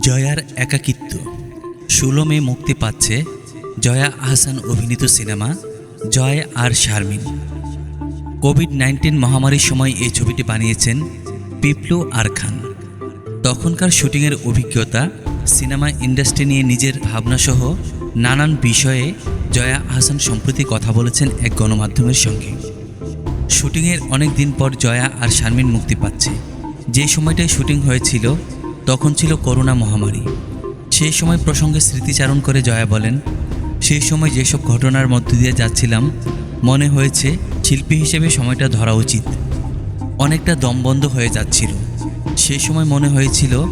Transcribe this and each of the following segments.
জয়ার একাকিত্ব ১৬ মে মুক্তি পাচ্ছে জয়া আহসান অভিনীত সিনেমা জয় আর শারমিন। কোভিড-19 মহামারীর সময় এই ছবিটি বানিয়েছেন পিপলু আর খান। তখনকার শুটিংয়ের অভিজ্ঞতা, সিনেমা ইন্ডাস্ট্রি নিয়ে নিজের ভাবনাসহ নানান বিষয়ে জয়া আহসান সম্প্রতি কথা বলেছেন এক গণমাধ্যমের সঙ্গে। শুটিংয়ের অনেক দিন পর জয়া আর শারমিন মুক্তি পাচ্ছে। যে সময়টায় শুটিং হয়েছিল তখন ছিল করোনা মহামারী। সেই সময় প্রসঙ্গে স্মৃতিচারণ করে জয়া বলেন, সেই সময় যেসব ঘটনার মধ্য দিয়ে যাচ্ছিলাম মনে হয়েছে শিল্পী হিসেবে সময়টা ধরা উচিত। অনেকটা দমবন্ধ হয়ে যাচ্ছিল। সেই সময় মনে হয়েছিল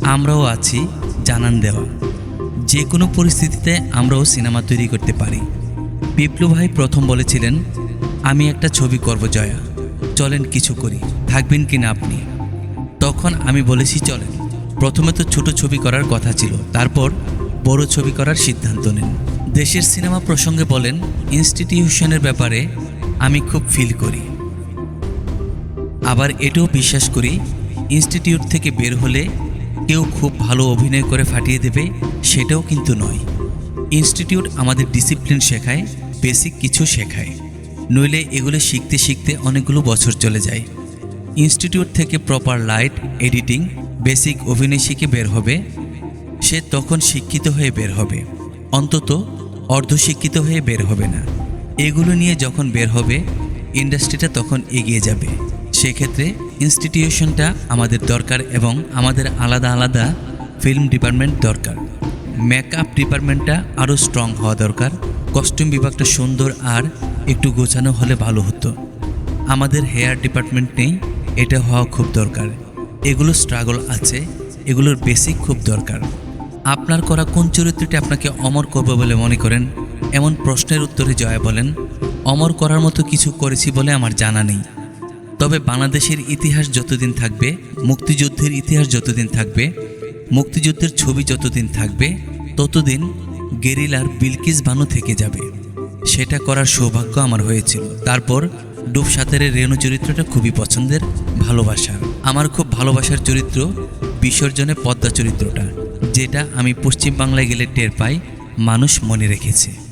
আমরাও আছি, জানান দেওয়া। যে কোনো পরিস্থিতিতে আমরাও সিনেমা তৈরি করতে পারি। পিপলু ভাই প্রথম বলেছিলেন, আমি একটা ছবি করব জয়া, চলেন কিছু করি, থাকবেন কি না আপনি? তখন আমি বলেছি চলেন। প্রথমে তো ছোট ছবি করার কথা ছিল, তারপর বড় ছবি করার সিদ্ধান্ত নেন। দেশের সিনেমা প্রসঙ্গে বলেন, ইনস্টিটিউশনের ব্যাপারে আমি খুব ফিল করি, আবার এটাও বিশ্বাস করি ইনস্টিটিউট থেকে বের হলে কেউ খুব ভালো অভিনয় করে ফাটিয়ে দেবে, সেটাও কিন্তু নয়। ইনস্টিটিউট আমাদের ডিসিপ্লিন শেখায়, বেসিক কিছু শেখায়, নইলে এগুলো শিখতে শিখতে অনেকগুলো বছর চলে যায়। ইনস্টিটিউট থেকে প্রপার লাইট, এডিটিং, বেসিক অভিনয় শিখে বের হবে, সে তখন শিক্ষিত হয়ে বের হবে, অন্তত অর্ধশিক্ষিত হয়ে বের হবে না। এগুলো নিয়ে যখন বের হবে ইন্ডাস্ট্রিটা তখন এগিয়ে যাবে। সেক্ষেত্রে ইনস্টিটিউশনটা আমাদের দরকার এবং আমাদের আলাদা আলাদা ফিল্ম ডিপার্টমেন্ট দরকার। মেকআপ ডিপার্টমেন্টটা আরও স্ট্রং হওয়া দরকার। কস্টিউম বিভাগটা সুন্দর আর একটু গোছানো হলে ভালো হতো। আমাদের হেয়ার ডিপার্টমেন্ট নেই, এটা হওয়া খুব দরকার। এগুলো স্ট্রাগল আছে, এগুলোর বেসিক খুব দরকার। আপনার করা কোন চরিত্রটি আপনাকে অমর করবে বলে মনে করেন? এমন প্রশ্নের উত্তরে জয়া বলেন, অমর করার মতো কিছু করেছি বলে আমার জানা নেই। তবে বাংলাদেশের ইতিহাস যতদিন থাকবে, মুক্তিযুদ্ধের ইতিহাস যতদিন থাকবে, মুক্তিযুদ্ধের ছবি যতদিন থাকবে, ততদিন গেরিলার বিলকিস বানু থেকে যাবে। সেটা করার সৌভাগ্য আমার হয়েছিল। তারপর ডুব সাঁতারের রেণু চরিত্রটা খুবই পছন্দের, ভালোবাসার। আমার খুব ভালোবাসার চরিত্র বিসর্জনে পদ্মা চরিত্রটা, যেটা আমি পশ্চিম বাংলায় গেলে টের পাই, মানুষ মনে রেখেছে।